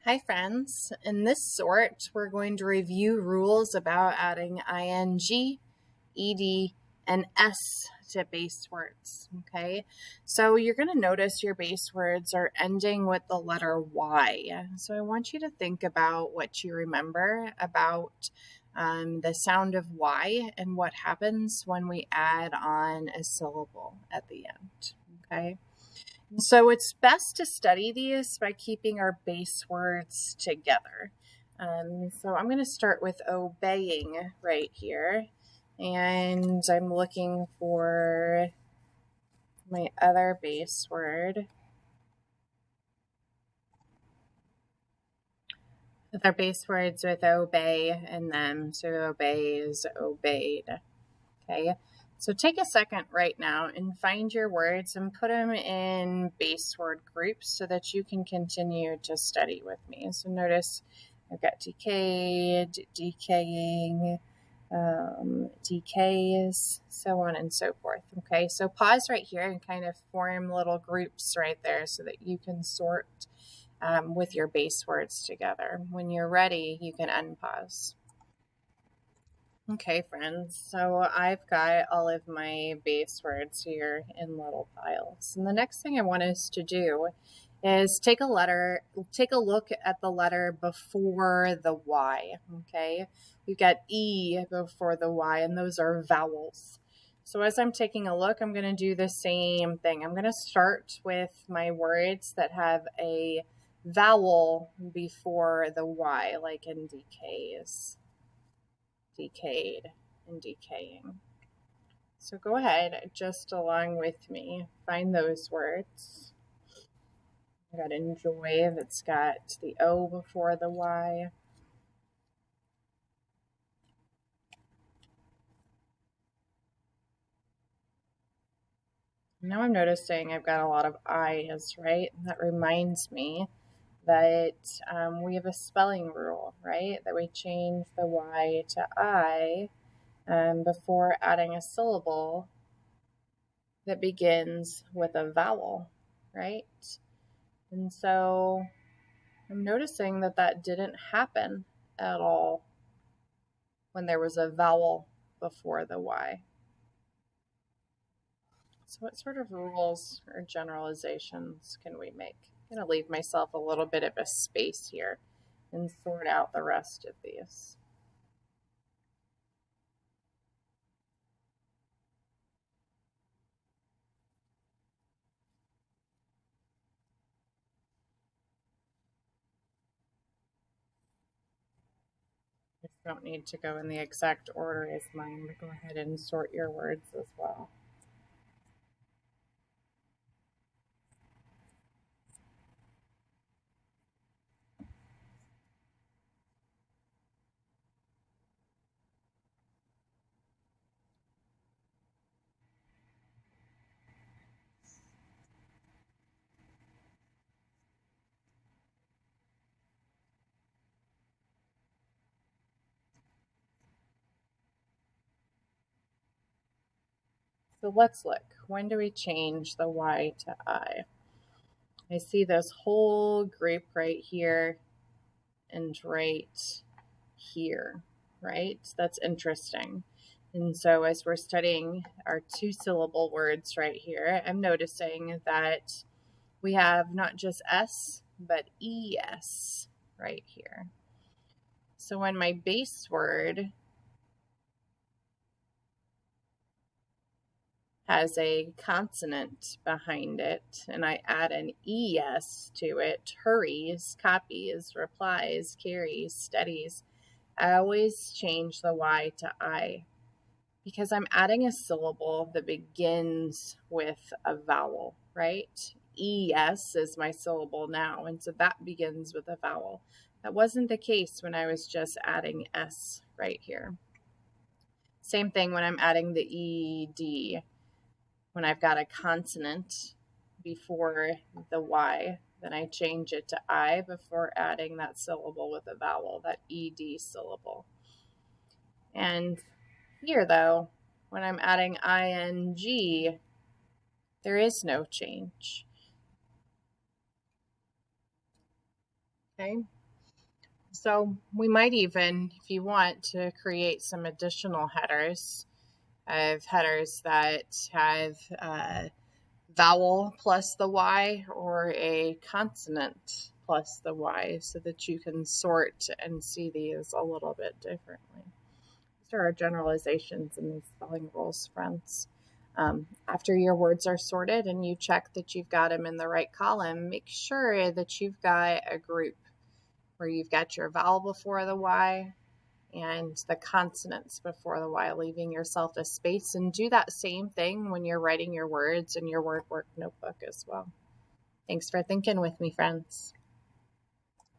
Hi friends, in this sort we're going to review rules about adding ing, ed, and s to base words, okay? So you're going to notice your base words are ending with the letter Y. So I want you to think about what you remember about the sound of Y and what happens when we add on a syllable at the end, okay? So it's best to study these by keeping our base words together. So I'm going to start with obeying right here. And I'm looking for my other base word. With our base words with obey and them. So obey is obeyed. Okay. So take a second right now and find your words and put them in base word groups so that you can continue to study with me. So notice I've got decayed, decaying, decays, so on and so forth. Okay, so pause right here and kind of form little groups right there so that you can sort with your base words together. When you're ready, you can unpause. Okay, friends, so I've got all of my base words here in little piles. And the next thing I want us to do is take a look at the letter before the Y, okay? We've got E before the Y, and those are vowels. So as I'm taking a look, I'm going to do the same thing. I'm going to start with my words that have a vowel before the Y, like in decays, decayed, and decaying. So go ahead, just along with me, find those words. I got enjoy, that's got the O before the Y. Now I'm noticing I've got a lot of I's, right? That reminds me that we have a spelling rule, right? That we change the Y to I before adding a syllable that begins with a vowel, right? And so I'm noticing that that didn't happen at all when there was a vowel before the Y. So what sort of rules or generalizations can we make? I'm going to leave myself a little bit of a space here and sort out the rest of these. You don't need to go in the exact order as mine, but go ahead and sort your words as well. So let's look. When do we change the Y to I? I see this whole group right here and right here, right? That's interesting. And so as we're studying our two syllable words right here, I'm noticing that we have not just S, but ES right here. So when my base word has a consonant behind it and I add an ES to it, hurries, copies, replies, carries, studies, I always change the Y to I because I'm adding a syllable that begins with a vowel, right? ES is my syllable now, and so that begins with a vowel. That wasn't the case when I was just adding S right here. Same thing when I'm adding the ED. When I've got a consonant before the Y, then I change it to I before adding that syllable with a vowel, that ED syllable. And here, though, when I'm adding ing, there is no change. Okay. So we might even, if you want, to create some additional headers of headers that have vowel plus the Y or a consonant plus the Y so that you can sort and see these a little bit differently. These are our generalizations in these spelling rules, friends. After your words are sorted and you check that you've got them in the right column, make sure that you've got a group where you've got your vowel before the Y and the consonants before the Y, leaving yourself a space. And do that same thing when you're writing your words in your word work notebook as well. Thanks for thinking with me, friends.